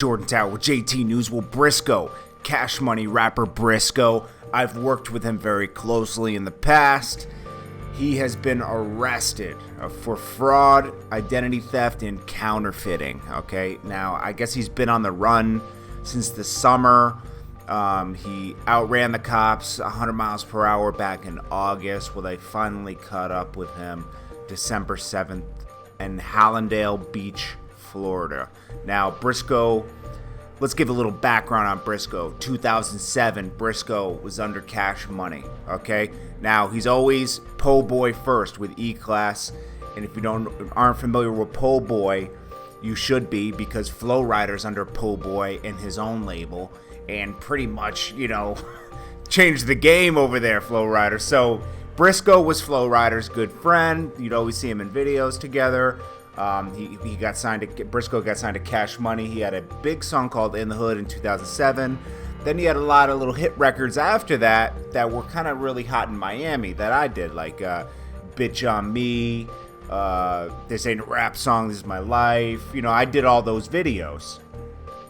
Jordan Tower with JT News. Well, Brisco, Cash Money rapper Brisco. I've worked with him very closely in the past. He has been arrested for fraud, identity theft, and counterfeiting. Okay, now I guess he's been on the run since the summer. He outran the cops 100 miles per hour back in August. Well, they finally caught up with him December 7th in Hallandale Beach, Florida. Now, Brisco, let's give a little background on Brisco. 2007, Brisco was under Cash Money, okay? Now, he's always po' boy first with E-Class, and if you aren't familiar with po' boy, you should be, because Flow Rider's under po' boy in his own label, and pretty much, changed the game over there, Flow Rider. So, Brisco was Flow Rider's good friend. You'd always see him in videos together. Brisco got signed to Cash Money. He had a big song called In the Hood in 2007. Then he had a lot of little hit records after that were kind of really hot in Miami that I did, like Bitch on Me, This Ain't a Rap Song, This Is My Life. I did all those videos.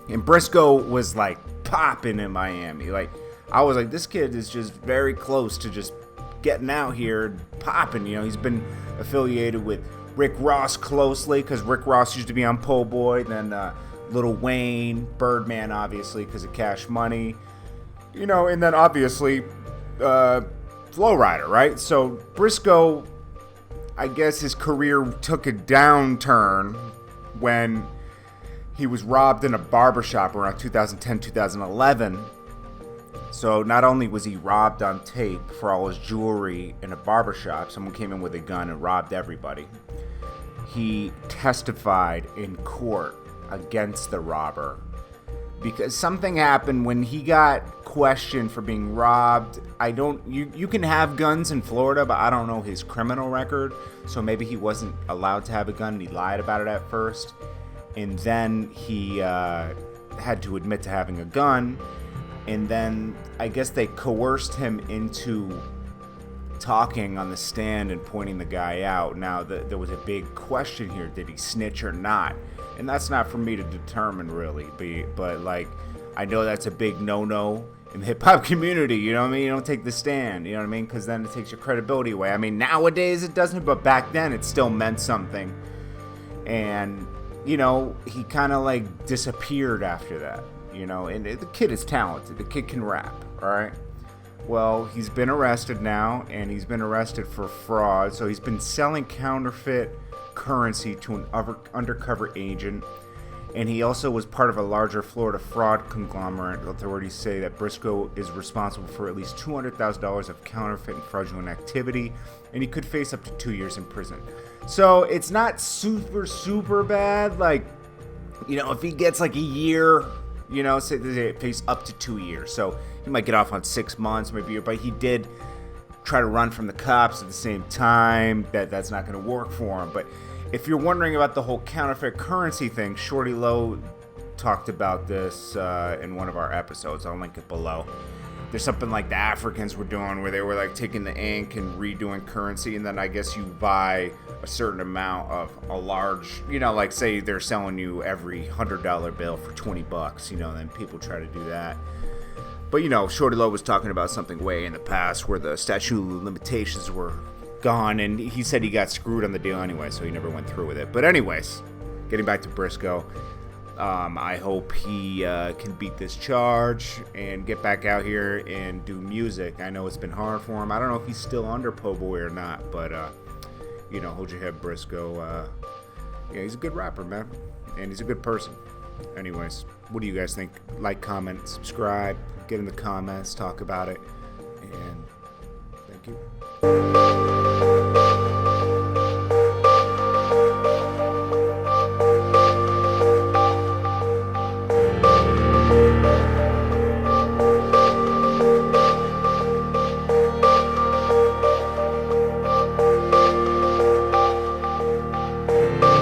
And Brisco was like popping in Miami. Like, I was like, this kid is just very close to just getting out here and popping. He's been affiliated with Rick Ross closely, because Rick Ross used to be on Po' Boy, then Lil Wayne, Birdman, obviously, because of Cash Money, and then obviously Flow Rider, right? So Brisco, I guess his career took a downturn when he was robbed in a barbershop around 2010, 2011. So not only was he robbed on tape for all his jewelry in a barbershop, someone came in with a gun and robbed everybody. He testified in court against the robber because something happened when he got questioned for being robbed. You can have guns in Florida, but I don't know his criminal record, so maybe he wasn't allowed to have a gun and he lied about it at first, and then he had to admit to having a gun, and then I guess they coerced him into talking on the stand and pointing the guy out. Now, there was a big question here: did he snitch or not? And that's not for me to determine, really. But like, I know that's a big no-no in the hip-hop community. You know what I mean? You don't take the stand. You know what I mean? Because then it takes your credibility away. I mean, nowadays it doesn't, but back then it still meant something. And he kind of like disappeared after that. And the kid is talented. The kid can rap. All right. Well, he's been arrested now, and he's been arrested for fraud. So he's been selling counterfeit currency to an undercover agent, and he also was part of a larger Florida fraud conglomerate. Authorities say that Brisco is responsible for at least $200,000 of counterfeit and fraudulent activity, and he could face up to 2 years in prison. So it's not super bad. Like, if he gets like a year, say they face up to 2 years. So he might get off on 6 months, maybe, but he did try to run from the cops at the same time. That's not going to work for him. But if you're wondering about the whole counterfeit currency thing, Shorty Low talked about this in one of our episodes. I'll link it below. There's something like the Africans were doing where they were like taking the ink and redoing currency, and then I guess you buy a certain amount of a large, like say they're selling you every $100 bill for $20, then people try to do that. But Shorty Low was talking about something way in the past where the statute of limitations were gone, and he said he got screwed on the deal anyway, so he never went through with it. But anyways, getting back to Brisco, I hope he can beat this charge and get back out here and do music. I know it's been hard for him. I don't know if he's still under Po' Boy or not, but hold your head, Brisco. He's a good rapper, man, and he's a good person. Anyways, what do you guys think? Like, comment, subscribe, get in the comments, talk about it, and thank you.